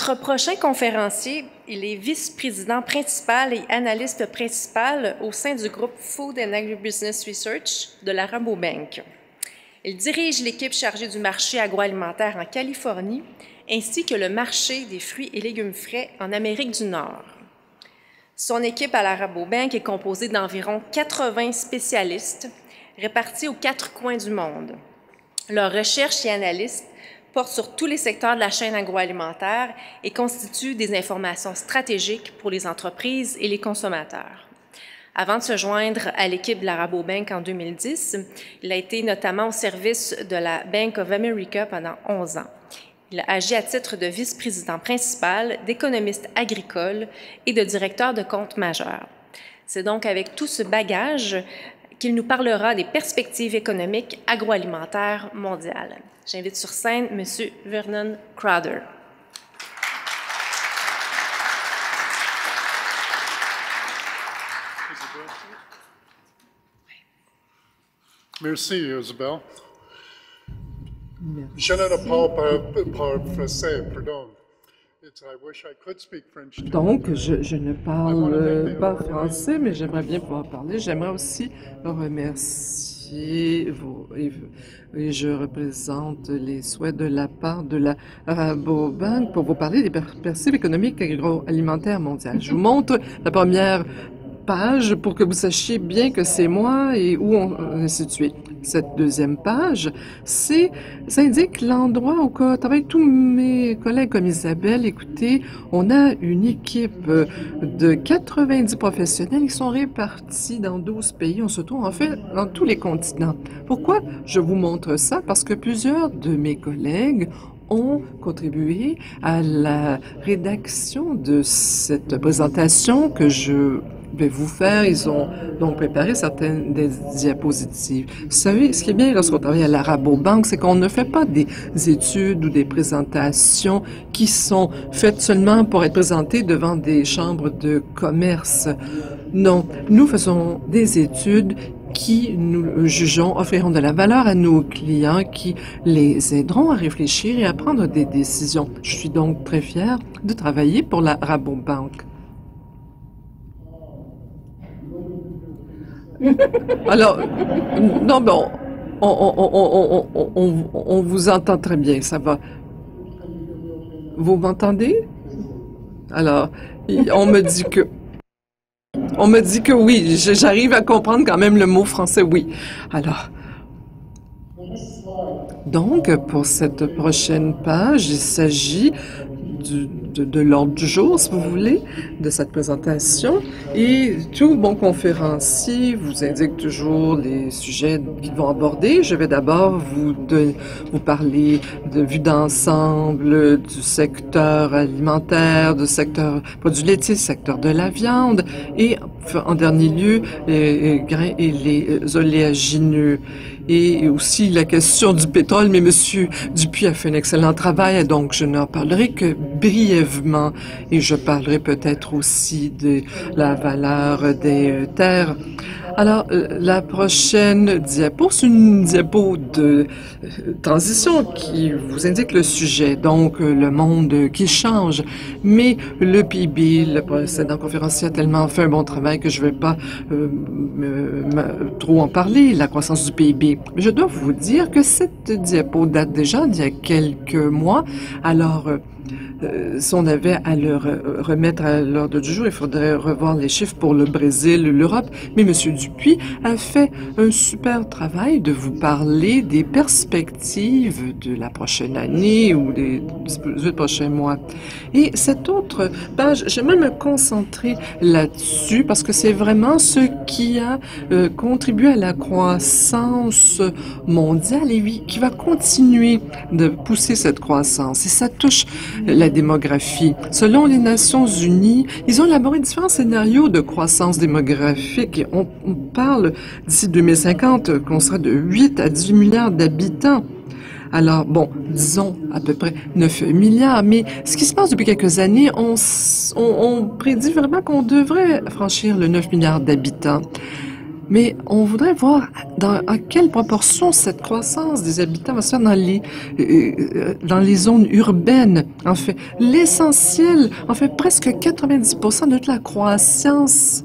Notre prochain conférencier, il est vice-président principal et analyste principal au sein du groupe Food and Agribusiness Research de la Rabobank. Il dirige l'équipe chargée du marché agroalimentaire en Californie, ainsi que le marché des fruits et légumes frais en Amérique du Nord. Son équipe à la Rabobank est composée d'environ 80 spécialistes répartis aux 4 coins du monde. Leurs recherches et analystes portent sur tous les secteurs de la chaîne agroalimentaire et constituent des informations stratégiques pour les entreprises et les consommateurs. Avant de se joindre à l'équipe de la Rabobank en 2010, il a été notamment au service de la Bank of America pendant 11 ans. Il a agi à titre de vice-président principal, d'économiste agricole et de directeur de compte majeur. C'est donc avec tout ce bagage qu'il nous parlera des perspectives économiques agroalimentaires mondiales. J'invite sur scène M. Vernon Crowder. Merci, Isabelle. Je ne parle pas français, pardon. Donc, je ne parle pas français, mais j'aimerais bien pouvoir parler. J'aimerais aussi remercier vous. Et je représente les souhaits de la part de la Rabobank pour vous parler des perspectives économiques agroalimentaires mondiales. Je vous montre la première page pour que vous sachiez bien que c'est moi et où on est situé. Cette deuxième page, ça indique l'endroit où travaillent tous mes collègues comme Isabelle. Écoutez, on a une équipe de 90 professionnels qui sont répartis dans 12 pays. On se trouve en fait dans tous les continents. Pourquoi je vous montre ça? Parce que plusieurs de mes collègues ont contribué à la rédaction de cette présentation que je vais vous faire. Ils ont donc préparé certaines des diapositives. Vous savez, ce qui est bien lorsqu'on travaille à la Rabobank, c'est qu'on ne fait pas des études ou des présentations qui sont faites seulement pour être présentées devant des chambres de commerce. Non, nous faisons des études qui, nous jugeons, offriront de la valeur à nos clients, qui les aideront à réfléchir et à prendre des décisions. Je suis donc très fière de travailler pour la Rabobank. Alors, non, bon, on vous entend très bien, ça va. Vous m'entendez? Alors, on me dit que oui, j'arrive à comprendre quand même le mot français, oui. Alors, donc, pour cette prochaine page, il s'agit de l'ordre du jour, si vous voulez, de cette présentation. Et tout bon conférencier vous indique toujours les sujets qu'ils vont aborder. Je vais d'abord vous parler de vue d'ensemble du secteur alimentaire, du secteur produits laitiers, du secteur de la viande et, en dernier lieu, les grains et les oléagineux. Et aussi la question du pétrole, mais M. Dupuis a fait un excellent travail, donc je n'en parlerai que brièvement. Et je parlerai peut-être aussi de la valeur des terres. Alors, la prochaine diapo, c'est une diapo de transition qui vous indique le sujet, donc le monde qui change. Mais le PIB, le précédent conférencier a tellement fait un bon travail que je ne vais pas trop en parler, la croissance du PIB. Mais je dois vous dire que cette diapo date déjà d'il y a quelques mois. Alors, si on avait à le remettre à l'ordre du jour, il faudrait revoir les chiffres pour le Brésil, l'Europe. Mais M. Dupuis a fait un super travail de vous parler des perspectives de la prochaine année ou des 18 prochains mois. Et cette autre page, j'aimerais me concentrer là-dessus parce que c'est vraiment ce qui a contribué à la croissance mondiale et qui va continuer de pousser cette croissance. Et ça touche la démographie. Selon les Nations unies, ils ont élaboré différents scénarios de croissance démographique. Et on parle d'ici 2050 qu'on sera de 8 à 18 milliards d'habitants. Alors, bon, disons à peu près 9 milliards, mais ce qui se passe depuis quelques années, on prédit vraiment qu'on devrait franchir le 9 milliards d'habitants. Mais on voudrait voir à quelle proportion cette croissance des habitants va se faire dans les zones urbaines. En fait, l'essentiel, en fait, presque 90% de toute la croissance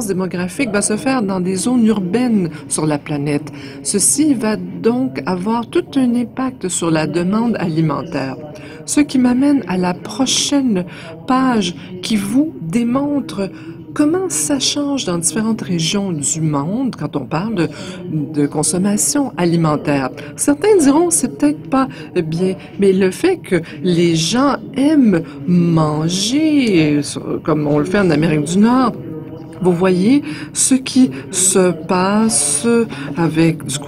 démographique va se faire dans des zones urbaines sur la planète. Ceci va donc avoir tout un impact sur la demande alimentaire. Ce qui m'amène à la prochaine page qui vous démontre comment ça change dans différentes régions du monde quand on parle de consommation alimentaire. Certains diront c'est peut-être pas bien, mais le fait que les gens aiment manger, comme on le fait en Amérique du Nord, vous voyez ce qui se passe avec du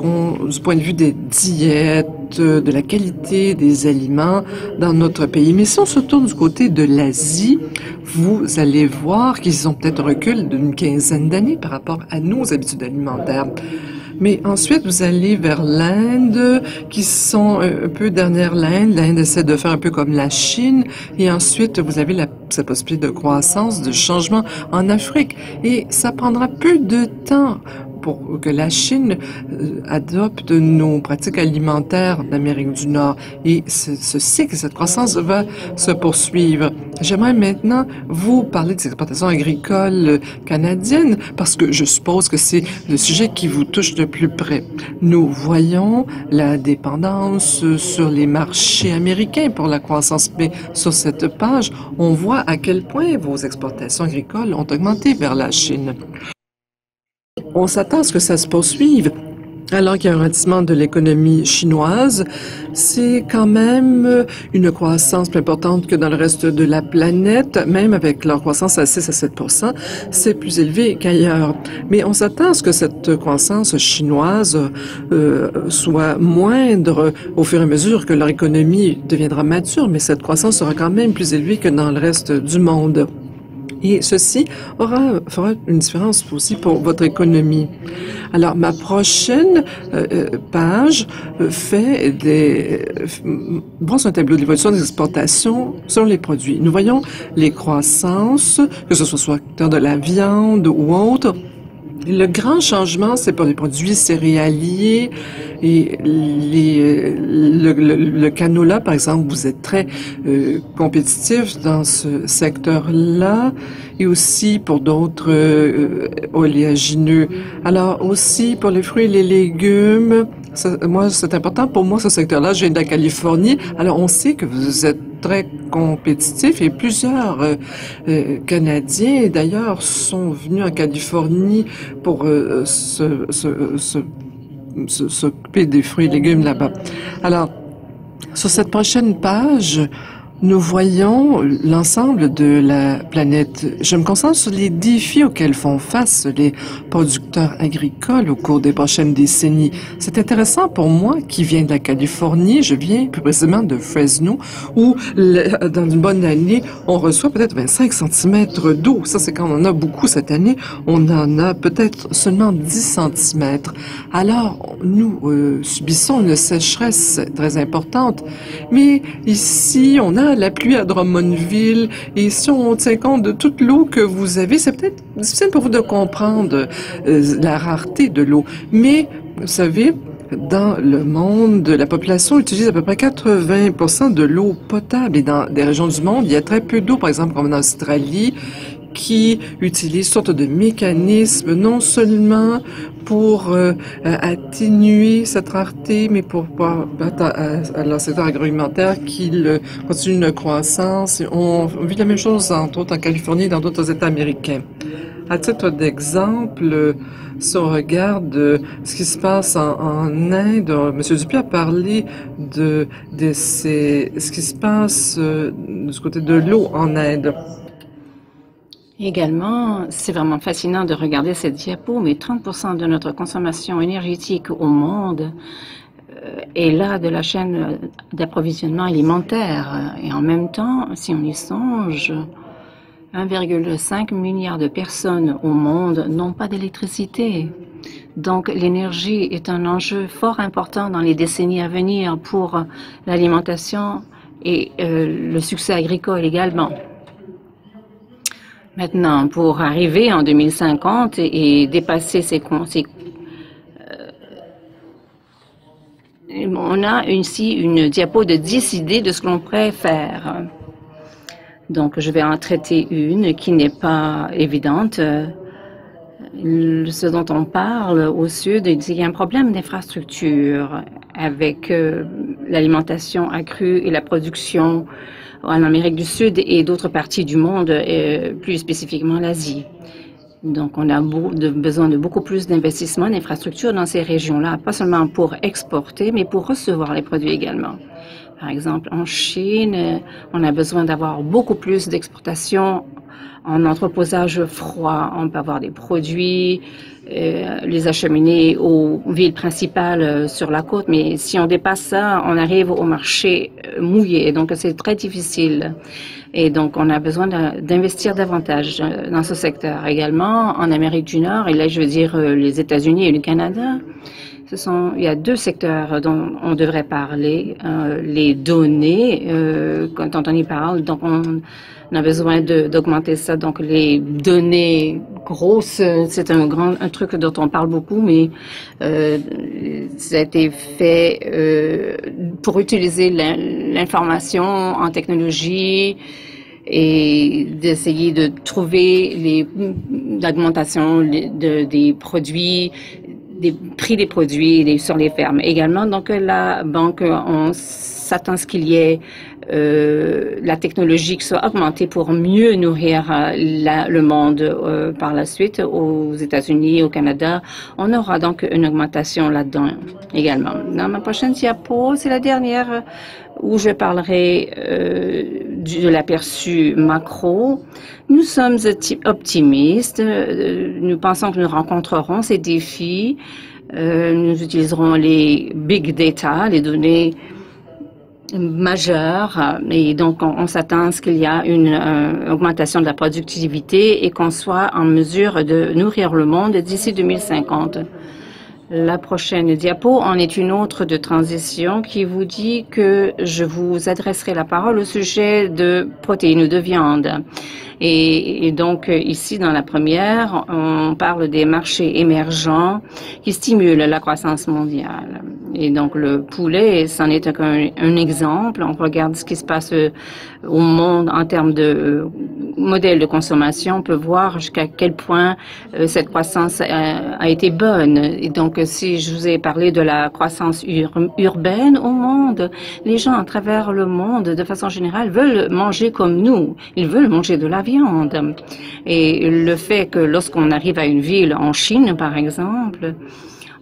point de vue des diètes, de la qualité des aliments dans notre pays. Mais si on se tourne du côté de l'Asie, vous allez voir qu'ils ont peut-être un recul d'une quinzaine d'années par rapport à nos habitudes alimentaires. Mais ensuite, vous allez vers l'Inde, qui sont un peu derrière l'Inde. L'Inde essaie de faire un peu comme la Chine. Et ensuite, vous avez cette possibilité de croissance, de changement en Afrique. Et ça prendra peu de temps pour que la Chine adopte nos pratiques alimentaires d'Amérique du Nord. Et ce cycle, cette croissance va se poursuivre. J'aimerais maintenant vous parler des exportations agricoles canadiennes parce que je suppose que c'est le sujet qui vous touche de plus près. Nous voyons la dépendance sur les marchés américains pour la croissance, mais sur cette page, on voit à quel point vos exportations agricoles ont augmenté vers la Chine. On s'attend à ce que ça se poursuive. Alors qu'il y a un ralentissement de l'économie chinoise, c'est quand même une croissance plus importante que dans le reste de la planète, même avec leur croissance à 6 à 7 %, c'est plus élevé qu'ailleurs. Mais on s'attend à ce que cette croissance chinoise soit moindre au fur et à mesure que leur économie deviendra mature, mais cette croissance sera quand même plus élevée que dans le reste du monde. Et ceci fera une différence aussi pour votre économie. Alors, ma prochaine page brosse un tableau de l'évolution des exportations sur les produits. Nous voyons les croissances, que ce soit sur le secteur de la viande ou autre. Le grand changement, c'est pour les produits céréaliers et le canola, par exemple. Vous êtes très compétitif dans ce secteur-là et aussi pour d'autres oléagineux. Alors aussi pour les fruits et les légumes, moi, c'est important pour moi ce secteur-là. Je viens de la Californie. Alors on sait que vous êtes très compétitif et plusieurs Canadiens, d'ailleurs, sont venus en Californie pour s'occuper des fruits et légumes là-bas. Alors, sur cette prochaine page, nous voyons l'ensemble de la planète. Je me concentre sur les défis auxquels font face les producteurs agricoles au cours des prochaines décennies. C'est intéressant pour moi qui viens de la Californie. Je viens plus précisément de Fresno où, dans une bonne année, on reçoit peut-être 25 cm d'eau. Ça, c'est quand on en a beaucoup cette année. On en a peut-être seulement 10 cm. Alors, nous subissons une sécheresse très importante. Mais ici, on a la pluie à Drummondville, et si on tient compte de toute l'eau que vous avez, c'est peut-être difficile pour vous de comprendre la rareté de l'eau. Mais, vous savez, dans le monde, la population utilise à peu près 80% de l'eau potable. Et dans des régions du monde, il y a très peu d'eau, par exemple, comme en Australie, qui utilisent une sorte de mécanisme non seulement pour atténuer cette rareté, mais pour permettre à leur secteur agroalimentaire qu'il continue une croissance. On vit la même chose, entre autres, en Californie et dans d'autres États américains. À titre d'exemple, si on regarde ce qui se passe en Inde, M. Dupuis a parlé de ce qui se passe du côté de l'eau en Inde. Également, c'est vraiment fascinant de regarder cette diapo, mais 30% de notre consommation énergétique au monde est là de la chaîne d'approvisionnement alimentaire. Et en même temps, si on y songe, 1,5 milliard de personnes au monde n'ont pas d'électricité. Donc, l'énergie est un enjeu fort important dans les décennies à venir pour l'alimentation et le succès agricole également. Maintenant, pour arriver en 2050 et dépasser on a ici une diapo de 10 idées de ce que l'on pourrait faire. Donc, je vais en traiter une qui n'est pas évidente. Ce dont on parle au sud, il y a un problème d'infrastructure avec l'alimentation accrue et la production en Amérique du Sud et d'autres parties du monde, plus spécifiquement l'Asie. Donc, on a besoin de beaucoup plus d'investissements d'infrastructures dans ces régions-là, pas seulement pour exporter, mais pour recevoir les produits également. Par exemple, en Chine, on a besoin d'avoir beaucoup plus d'exportations en entreposage froid. On peut avoir des produits, les acheminer aux villes principales sur la côte, mais si on dépasse ça, on arrive au marché mouillé. Donc, c'est très difficile. Et donc, on a besoin d'investir davantage dans ce secteur. Également, en Amérique du Nord, et là, je veux dire les États-Unis et le Canada, il y a deux secteurs dont on devrait parler. Les données, quand on y parle, donc on a besoin d'augmenter ça. Donc, les données grosses, c'est un truc dont on parle beaucoup, mais ça a été fait pour utiliser l'information en technologie et d'essayer de trouver l'augmentation des produits, des prix des produits sur les fermes. Également, donc, la banque, on s'attend à ce qu'il y ait la technologie qui soit augmentée pour mieux nourrir le monde par la suite. Aux États-Unis, au Canada, on aura donc une augmentation là-dedans également. Dans ma prochaine diapo, c'est la dernière où je parlerai de l'aperçu macro. Nous sommes optimistes. Nous pensons que nous rencontrerons ces défis. Nous utiliserons les big data, les données majeures, et donc on s'attend à ce qu'il y a une augmentation de la productivité et qu'on soit en mesure de nourrir le monde d'ici 2050. La prochaine diapo en est une autre de transition qui vous dit que je vous adresserai la parole au sujet de protéines ou de viande. Et donc, ici, dans la première, on parle des marchés émergents qui stimulent la croissance mondiale. Et donc, le poulet, c'en est un exemple. On regarde ce qui se passe au monde en termes de modèle de consommation. On peut voir jusqu'à quel point cette croissance a été bonne. Et donc, si je vous ai parlé de la croissance urbaine au monde, les gens à travers le monde, de façon générale, veulent manger comme nous. Ils veulent manger de la viande. Et le fait que lorsqu'on arrive à une ville en Chine, par exemple,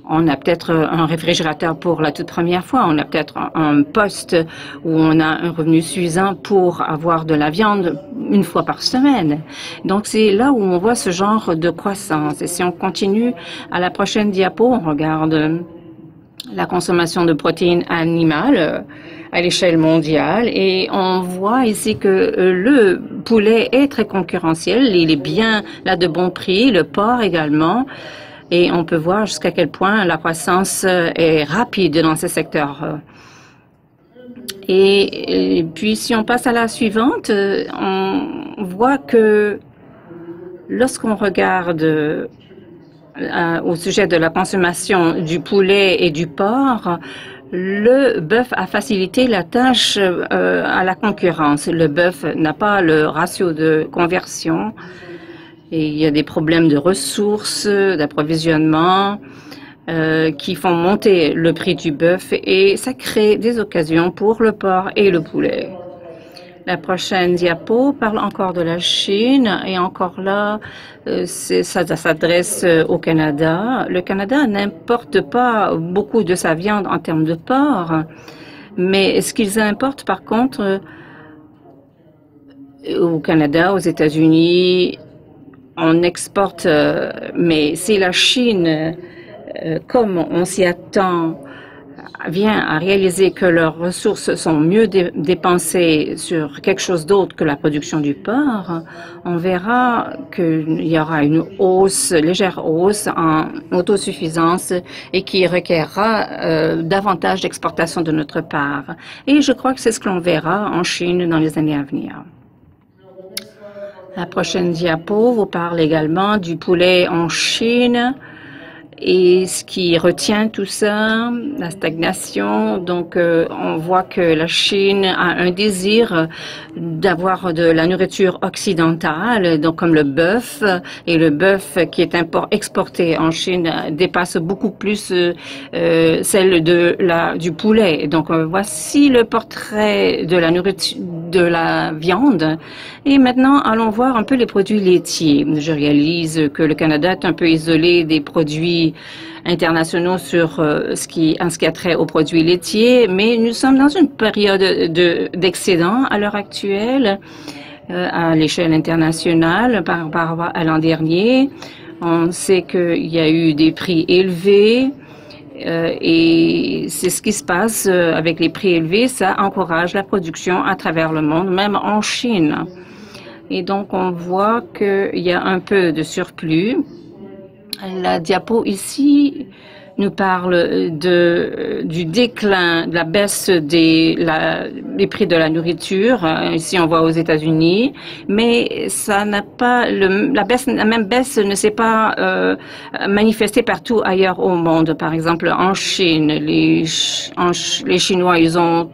on a peut-être un réfrigérateur pour la toute première fois. On a peut-être un poste où on a un revenu suffisant pour avoir de la viande une fois par semaine. Donc, c'est là où on voit ce genre de croissance. Et si on continue à la prochaine diapo, on regarde la consommation de protéines animales à l'échelle mondiale et on voit ici que le poulet est très concurrentiel. Il est bien là de bon prix, le porc également. Et on peut voir jusqu'à quel point la croissance est rapide dans ce secteur. Et puis, si on passe à la suivante, on voit que lorsqu'on regarde au sujet de la consommation du poulet et du porc, le bœuf a facilité la tâche à la concurrence. Le bœuf n'a pas le ratio de conversion. Et il y a des problèmes de ressources, d'approvisionnement qui font monter le prix du bœuf et ça crée des occasions pour le porc et le poulet. La prochaine diapo parle encore de la Chine et encore là, ça s'adresse au Canada. Le Canada n'importe pas beaucoup de sa viande en termes de porc, mais ce qu'ils importent par contre au Canada, aux États-Unis, on exporte, mais si la Chine, comme on s'y attend, vient à réaliser que leurs ressources sont mieux dépensées sur quelque chose d'autre que la production du porc, on verra qu'il y aura une légère hausse en autosuffisance et qui requerra davantage d'exportation de notre part. Et je crois que c'est ce que l'on verra en Chine dans les années à venir. La prochaine diapo vous parle également du poulet en Chine et ce qui retient tout ça, la stagnation. Donc, on voit que la Chine a un désir d'avoir de la nourriture occidentale, donc comme le bœuf, et le bœuf qui est exporté en Chine dépasse beaucoup plus celle du poulet. Donc, voici le portrait de la nourriture, de la viande. Et maintenant, allons voir un peu les produits laitiers. Je réalise que le Canada est un peu isolé des produits internationaux sur ce qui a trait aux produits laitiers, mais nous sommes dans une période d'excédent à l'heure actuelle à l'échelle internationale par rapport à l'an dernier. On sait qu'il y a eu des prix élevés et c'est ce qui se passe avec les prix élevés. Ça encourage la production à travers le monde, même en Chine. Et donc, on voit qu'il y a un peu de surplus. La diapo ici nous parle du déclin, de la baisse des prix de la nourriture. Ici, on voit aux États-Unis, mais ça n'a pas la même baisse ne s'est pas manifestée partout ailleurs au monde. Par exemple, en Chine, les Chinois, ils ont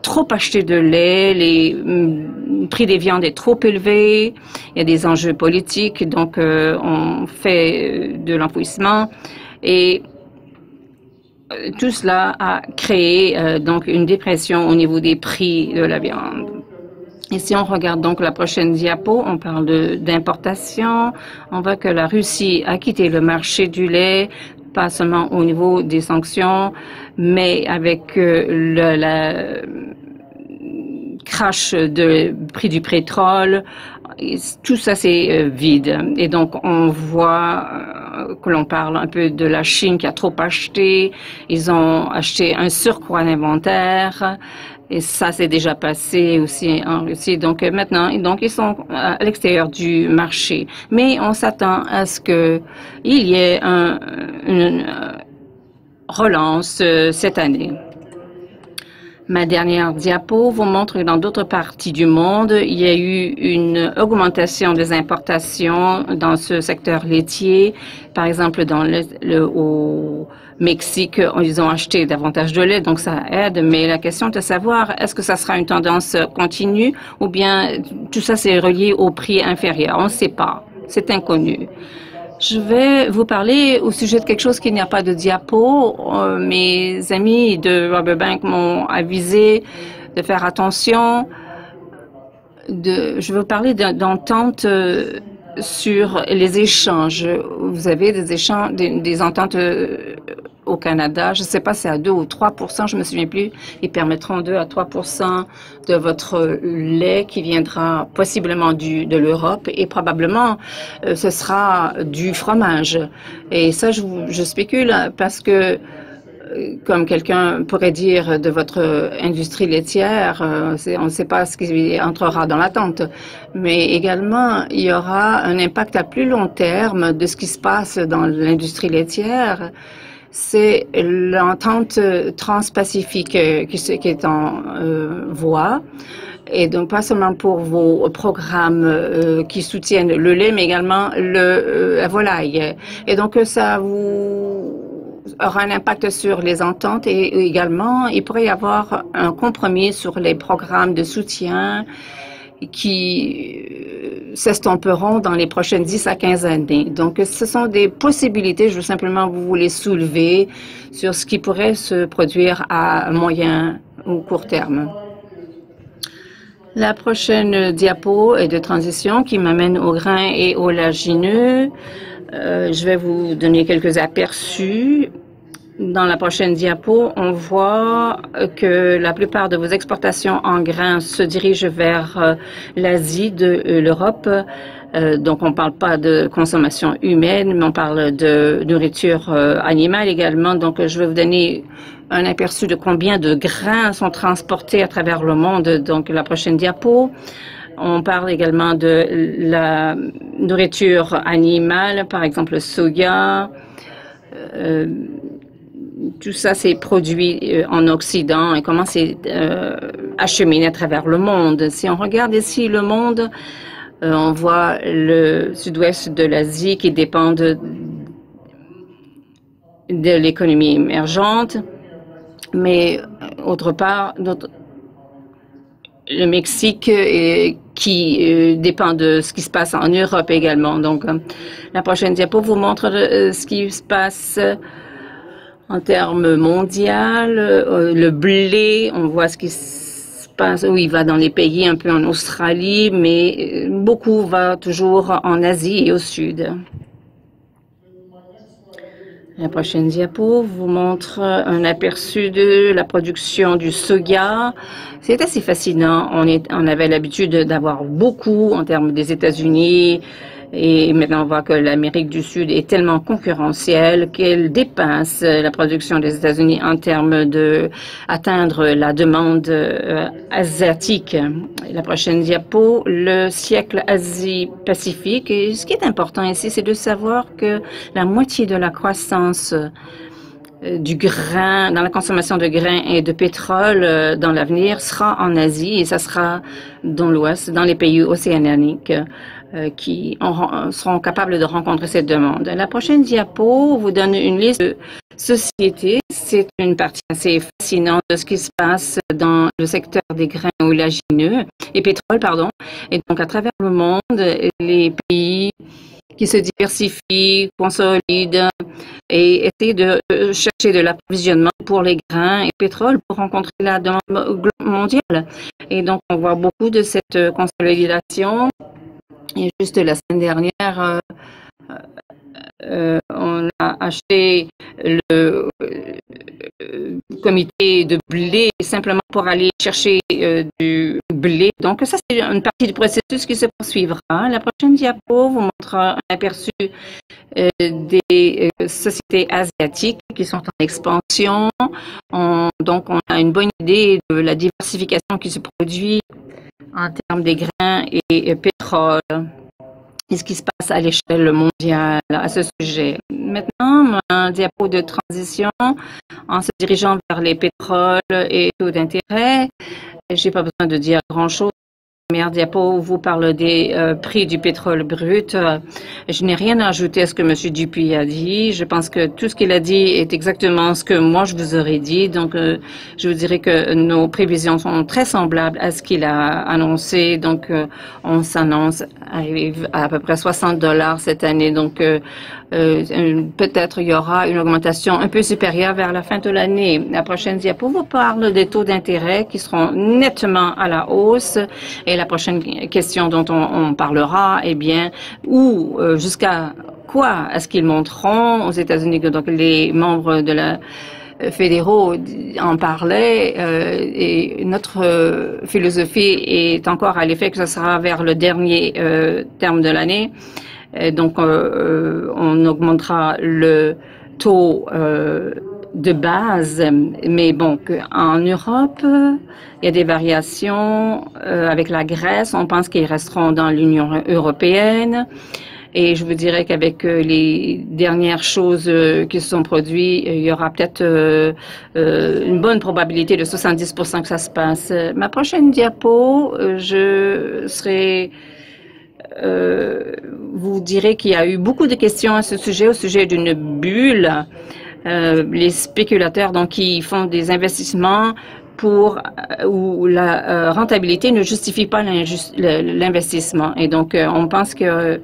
trop acheté de lait, le prix des viandes est trop élevé, il y a des enjeux politiques, donc on fait de l'enfouissement et tout cela a créé donc une dépression au niveau des prix de la viande. Et si on regarde donc la prochaine diapo, on parle d'importation. On voit que la Russie a quitté le marché du lait, pas seulement au niveau des sanctions, mais avec la crash de prix du pétrole, tout ça c'est vide. Et donc on voit que l'on parle un peu de la Chine qui a trop acheté. Ils ont acheté un surcroît d'inventaire. Et ça, c'est déjà passé aussi en Russie. Donc maintenant, ils sont à l'extérieur du marché. Mais on s'attend à ce qu'il y ait une relance cette année. Ma dernière diapo vous montre que dans d'autres parties du monde, il y a eu une augmentation des importations dans ce secteur laitier. Par exemple, au Mexique, ils ont acheté davantage de lait, donc ça aide. Mais la question est de savoir, est-ce que ça sera une tendance continue ou bien tout ça c'est relié au prix inférieur? On ne sait pas. C'est inconnu. Je vais vous parler au sujet de quelque chose qui n'y a pas de diapo. Mes amis de Robber Bank m'ont avisé de faire attention. Je veux parler d'ententes sur les échanges. Vous avez des ententes au Canada. Je ne sais pas si c'est à 2 ou 3%, je me souviens plus. Ils permettront 2 à 3% de votre lait qui viendra possiblement de l'Europe et probablement ce sera du fromage. Et ça, je spécule parce que comme quelqu'un pourrait dire de votre industrie laitière, on ne sait pas ce qui entrera dans la tente. Mais également, il y aura un impact à plus long terme de ce qui se passe dans l'industrie laitière. C'est l'entente transpacifique qui est en voie. Et donc, pas seulement pour vos programmes qui soutiennent le lait, mais également la volaille. Et donc, ça aura un impact sur les ententes et également, il pourrait y avoir un compromis sur les programmes de soutien qui s'estomperont dans les prochaines 10 à 15 années. Donc, ce sont des possibilités. Je veux simplement vous les soulever sur ce qui pourrait se produire à moyen ou court terme. La prochaine diapo est de transition qui m'amène au grain et au lagineux. Je vais vous donner quelques aperçus. Dans la prochaine diapo, on voit que la plupart de vos exportations en grains se dirigent vers l'Asie de l'Europe. Donc, on ne parle pas de consommation humaine, mais on parle de nourriture animale également. Donc, je vais vous donner un aperçu de combien de grains sont transportés à travers le monde. Donc, la prochaine diapo. On parle également de la nourriture animale, par exemple le soya. Tout ça, c'est produit en Occident et comment c'est acheminé à travers le monde. Si on regarde ici le monde, On voit le sud-ouest de l'Asie qui dépend de l'économie émergente, mais autre part, le Mexique qui dépend de ce qui se passe en Europe également. Donc, la prochaine diapo vous montre ce qui se passe en termes mondial. Le blé, on voit ce qui se passe, où il va dans les pays, un peu en Australie, mais beaucoup va toujours en Asie et au sud. La prochaine diapo vous montre un aperçu de la production du soja. C'est assez fascinant. On avait l'habitude d'avoir beaucoup en termes des États-Unis et maintenant on voit que l'Amérique du Sud est tellement concurrentielle qu'elle dépasse la production des États-Unis en termes de atteindre la demande asiatique. La prochaine diapo, le siècle Asie-Pacifique. Et ce qui est important ici, c'est de savoir que la moitié de la croissance du grain, dans la consommation de grains et de pétrole dans l'avenir sera en Asie et ça sera dans l'Ouest, dans les pays océaniques qui seront capables de rencontrer cette demande. La prochaine diapo vous donne une liste de sociétés. C'est une partie assez fascinante de ce qui se passe dans le secteur des grains oléagineux et pétrole, pardon. Et donc, à travers le monde, les pays qui se diversifient, consolident et essaient de chercher de l'approvisionnement pour les grains et pétrole pour rencontrer la demande mondiale. Et donc, on voit beaucoup de cette consolidation. Et juste la semaine dernière, on a acheté le comité de blé simplement pour aller chercher du blé. Donc, ça, c'est une partie du processus qui se poursuivra. La prochaine diapo vous montre un aperçu des sociétés asiatiques qui sont en expansion. Donc, on a une bonne idée de la diversification qui se produit en termes des grains et pétrole et ce qui se passe à l'échelle mondiale à ce sujet. Maintenant, un diapo de transition en se dirigeant vers les pétroles et taux d'intérêt. J'ai pas besoin de dire grand-chose. La première diapo vous parle des prix du pétrole brut. Je n'ai rien à ajouter à ce que M. Dupuis a dit. Je pense que tout ce qu'il a dit est exactement ce que moi je vous aurais dit. Donc, je vous dirais que nos prévisions sont très semblables à ce qu'il a annoncé. Donc, on s'annonce arrive à peu près $60 cette année. Donc, peut-être il y aura une augmentation un peu supérieure vers la fin de l'année. La prochaine diapo vous parle des taux d'intérêt qui seront nettement à la hausse. Et la prochaine question dont on parlera, eh bien, jusqu'à quoi est-ce qu'ils monteront aux États-Unis? Donc, les membres de la fédéraux en parlaient et notre philosophie est encore à l'effet que ce sera vers le dernier terme de l'année. Donc, on augmentera le taux de base, mais bon, en Europe, il y a des variations avec la Grèce. On pense qu'ils resteront dans l'Union européenne. Et je vous dirais qu'avec les dernières choses qui se sont produites, il y aura peut-être une bonne probabilité de 70% que ça se passe. Ma prochaine diapo, vous direz qu'il y a eu beaucoup de questions à ce sujet, au sujet d'une bulle. Les spéculateurs, donc, qui font des investissements où la rentabilité ne justifie pas l'investissement. Et donc, on pense que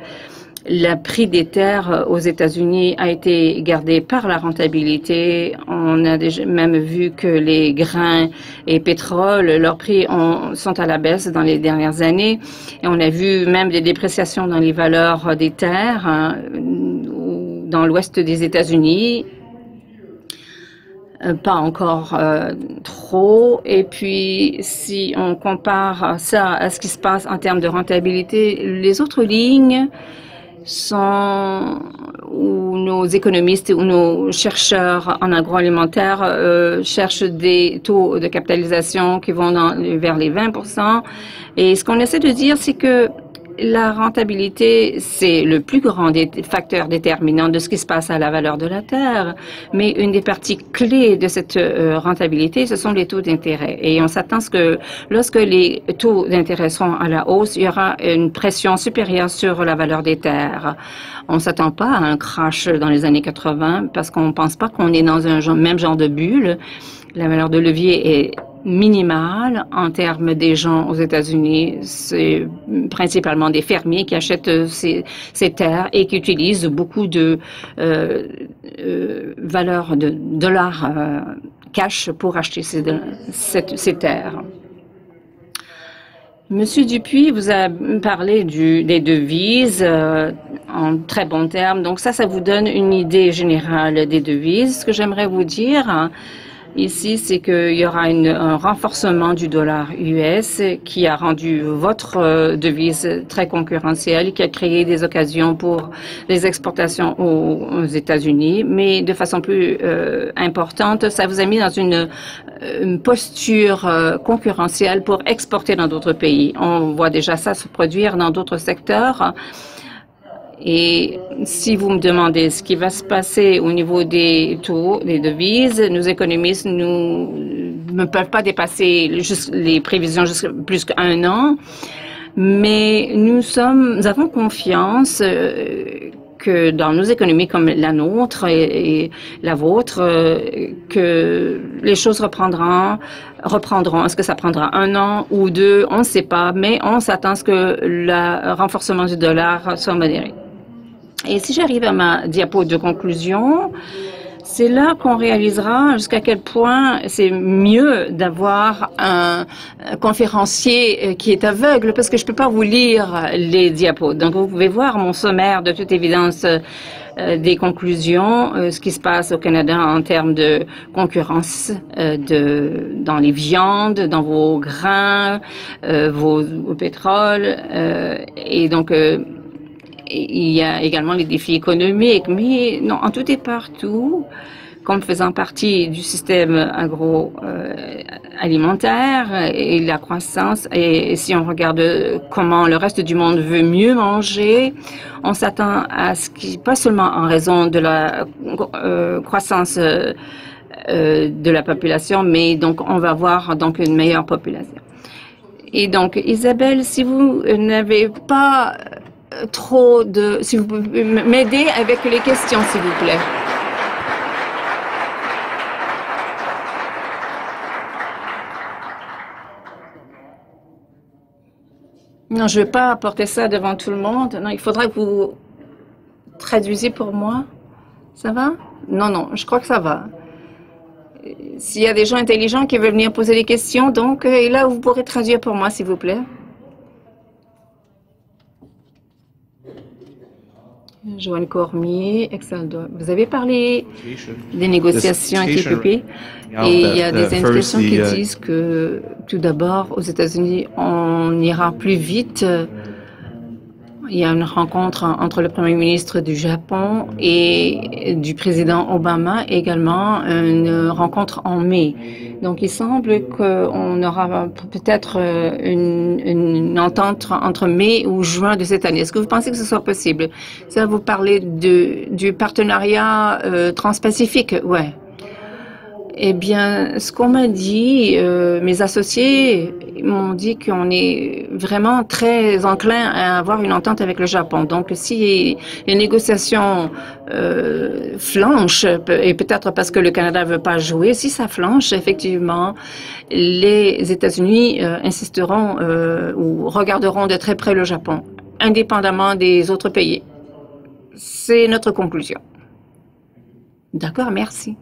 le prix des terres aux États-Unis a été gardé par la rentabilité. On a déjà même vu que les grains et pétrole, leurs prix sont à la baisse dans les dernières années. Et on a vu même des dépréciations dans les valeurs des terres dans l'ouest des États-Unis. Pas encore trop. Et puis, si on compare ça à ce qui se passe en termes de rentabilité, les autres lignes sont où nos économistes ou nos chercheurs en agroalimentaire cherchent des taux de capitalisation qui vont vers les 20%. Et ce qu'on essaie de dire, c'est que La rentabilité, c'est le plus grand des facteurs déterminants de ce qui se passe à la valeur de la terre, mais une des parties clés de cette rentabilité, ce sont les taux d'intérêt. Et on s'attend à ce que lorsque les taux d'intérêt seront à la hausse, il y aura une pression supérieure sur la valeur des terres. On ne s'attend pas à un crash dans les années 80 parce qu'on ne pense pas qu'on est dans un même genre de bulle. La valeur de levier est minimale en termes des gens aux États-Unis. C'est principalement des fermiers qui achètent ces terres et qui utilisent beaucoup de valeur de dollars cash pour acheter ces terres. Monsieur Dupuis vous a parlé des devises en très bons termes. Donc ça vous donne une idée générale des devises. Ce que j'aimerais vous dire ici, c'est qu'il y aura un renforcement du dollar US qui a rendu votre devise très concurrentielle, qui a créé des occasions pour les exportations aux États-Unis, mais de façon plus importante, ça vous a mis dans une posture concurrentielle pour exporter dans d'autres pays. On voit déjà ça se produire dans d'autres secteurs. Et si vous me demandez ce qui va se passer au niveau des taux, des devises, nos économistes ne peuvent pas dépasser les prévisions jusqu'à plus qu'un an, mais nous avons confiance que dans nos économies comme la nôtre et la vôtre, que les choses reprendront. Est-ce que ça prendra un an ou deux? On ne sait pas, mais on s'attend à ce que le renforcement du dollar soit modéré. Et si j'arrive à ma diapo de conclusion, c'est là qu'on réalisera jusqu'à quel point c'est mieux d'avoir un conférencier qui est aveugle, parce que je ne peux pas vous lire les diapos. Donc, vous pouvez voir mon sommaire de toute évidence des conclusions, ce qui se passe au Canada en termes de concurrence dans les viandes, dans vos grains, vos pétroles, et donc il y a également les défis économiques, mais non, en tout et partout, comme faisant partie du système agroalimentaire et la croissance, et si on regarde comment le reste du monde veut mieux manger, on s'attend à ce qui, pas seulement en raison de la croissance de la population, mais donc on va avoir donc une meilleure population. Et donc, Isabelle, si vous n'avez pas trop de... Si vous pouvez m'aider avec les questions, s'il vous plaît. Non, je ne vais pas apporter ça devant tout le monde. Non, il faudra que vous traduisiez pour moi. Ça va? Non, je crois que ça va. S'il y a des gens intelligents qui veulent venir poser des questions, donc, et là, vous pourrez traduire pour moi, s'il vous plaît. Joanne Cormier, Exceldo. Vous avez parlé des négociations avec les TPP et il y a des indications qui disent que tout d'abord, aux États-Unis, on ira plus vite. Il y a une rencontre entre le Premier ministre du Japon et du président Obama, également une rencontre en mai. Donc, il semble qu'on aura peut-être une entente entre mai ou juin de cette année. Est-ce que vous pensez que ce soit possible? Ça, vous parlez du partenariat transpacifique? Ouais. Eh bien, ce qu'on m'a dit, mes associés m'ont dit qu'on est vraiment très enclin à avoir une entente avec le Japon. Donc, si les négociations flanchent, et peut-être parce que le Canada ne veut pas jouer, si ça flanche, effectivement, les États-Unis insisteront ou regarderont de très près le Japon, indépendamment des autres pays. C'est notre conclusion. D'accord, merci.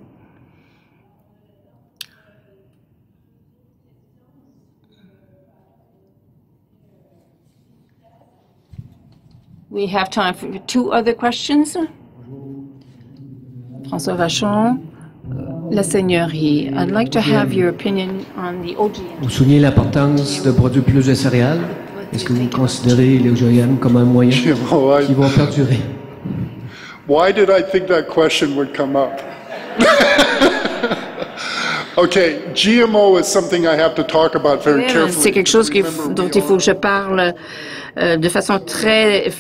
We have time for two other questions. François Vachon, la Seigneurie. I'd like to have your opinion on the OGM. Vous soulignez l'importance de produire plus de céréales. Est-ce que vous considérez les OGM comme un moyen qui vont perdurer? Why did I think that question would come up? Okay, GMO is something I have to talk about very carefully. C'est quelque chose dont il faut que je parle de façon très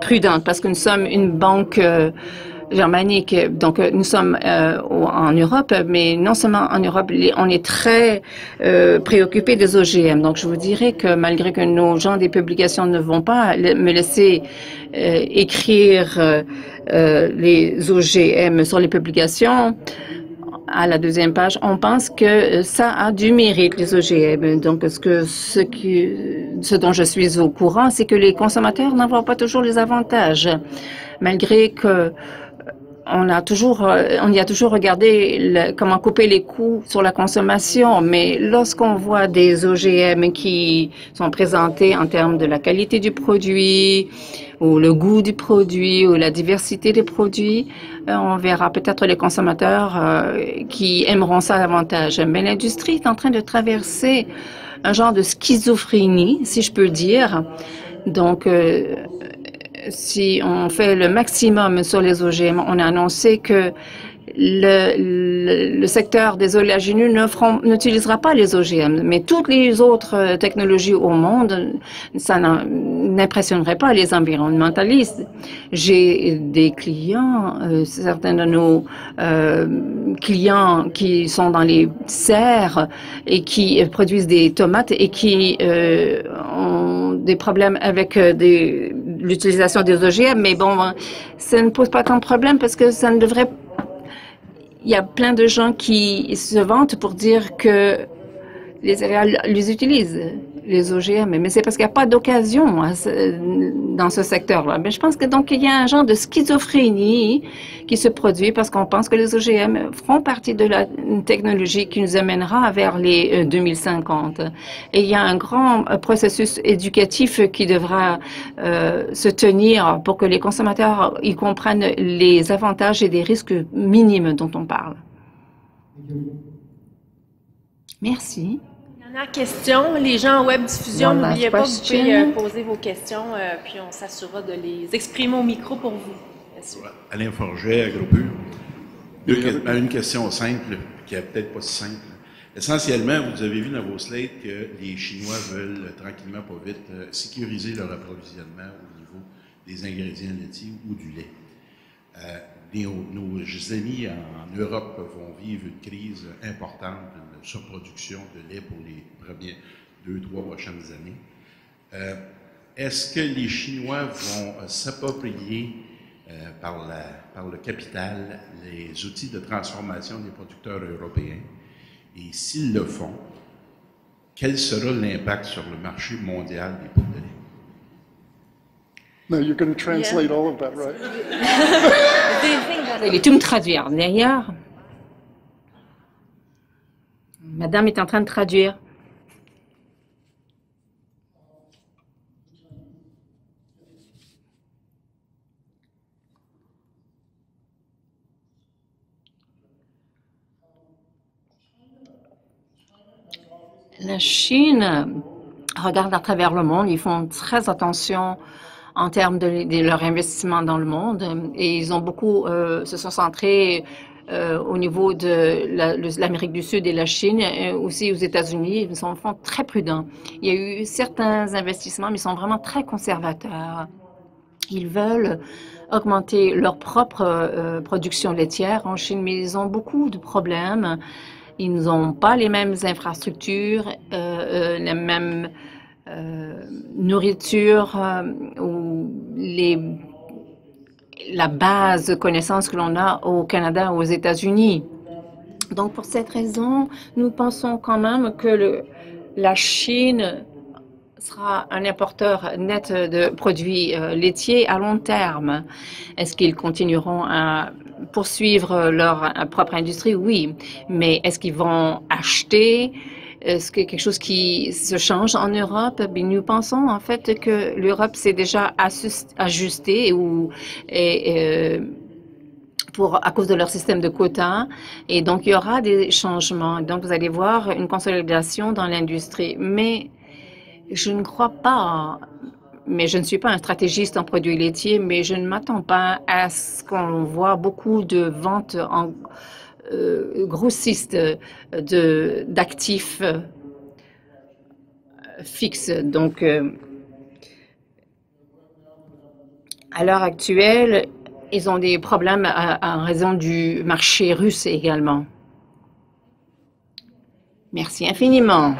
prudente parce que nous sommes une banque germanique. Donc, nous sommes en Europe, mais non seulement en Europe, on est très préoccupés des OGM. Donc, je vous dirais que malgré que nos gens des publications ne vont pas me laisser écrire les OGM sur les publications, à la deuxième page, on pense que ça a du mérite, les OGM. Donc, ce dont je suis au courant, c'est que les consommateurs n'en voient pas toujours les avantages, malgré que on y a toujours regardé comment couper les coûts sur la consommation, mais lorsqu'on voit des OGM qui sont présentés en termes de la qualité du produit, ou le goût du produit, ou la diversité des produits, on verra peut-être les consommateurs qui aimeront ça davantage. Mais l'industrie est en train de traverser un genre de schizophrénie, si je peux dire. Donc, si on fait le maximum sur les OGM, on a annoncé que le secteur des oléagineux n'utilisera pas les OGM, mais toutes les autres technologies au monde, ça n'impressionnerait pas les environnementalistes. J'ai des clients, certains de nos clients qui sont dans les serres et qui produisent des tomates et qui ont des problèmes avec l'utilisation des OGM, mais bon, ça ne pose pas tant de problème parce que ça ne devrait. Il y a plein de gens qui se vantent pour dire que les céréales les utilisent, les OGM, mais c'est parce qu'il n'y a pas d'occasion dans ce secteur-là. Mais je pense que donc il y a un genre de schizophrénie qui se produit parce qu'on pense que les OGM feront partie de la technologie qui nous amènera vers les 2050. Et il y a un grand processus éducatif qui devra se tenir pour que les consommateurs y comprennent les avantages et des risques minimes dont on parle. Merci. Dernière question. Les gens en web diffusion, n'oubliez pas, vous pouvez poser vos questions, puis on s'assurera de les exprimer au micro pour vous. Alain Forget, Agropur. Une question simple, qui n'est peut-être pas si simple. Essentiellement, vous avez vu dans vos slides que les Chinois veulent tranquillement, pas vite, sécuriser leur approvisionnement au niveau des ingrédients laitiers ou du lait. Nos amis en Europe vont vivre une crise importante de surproduction de lait pour les premières 2-3 prochaines années. Est-ce que les Chinois vont s'approprier par le capital les outils de transformation des producteurs européens? Et s'ils le font, quel sera l'impact sur le marché mondial des poudres de lait? No, you're going to translate all of that, right? Il va tout me traduire. D'ailleurs, Madame est en train de traduire. La Chine regarde à travers le monde. Ils font très attention en termes de leur investissement dans le monde. Et ils ont beaucoup se sont centrés au niveau de l'Amérique du Sud et la Chine, aussi aux États-Unis. Ils sont très prudents. Il y a eu certains investissements, mais ils sont vraiment très conservateurs. Ils veulent augmenter leur propre production laitière en Chine, mais ils ont beaucoup de problèmes. Ils n'ont pas les mêmes infrastructures, les mêmes nourriture ou la base de connaissances que l'on a au Canada ou aux États-Unis. Donc, pour cette raison, nous pensons quand même que la Chine sera un importeur net de produits laitiers à long terme. Est-ce qu'ils continueront à poursuivre leur propre industrie? Oui. Mais est-ce qu'ils vont acheter? Est-ce que quelque chose qui se change en Europe? Bien, nous pensons en fait que l'Europe s'est déjà ajustée à cause de leur système de quotas. Et donc, il y aura des changements. Donc, vous allez voir une consolidation dans l'industrie. Mais je ne crois pas, mais je ne suis pas un stratégiste en produits laitiers, mais je ne m'attends pas à ce qu'on voit beaucoup de ventes grossistes d'actifs fixes. Donc, à l'heure actuelle, ils ont des problèmes en raison du marché russe également. Merci infiniment.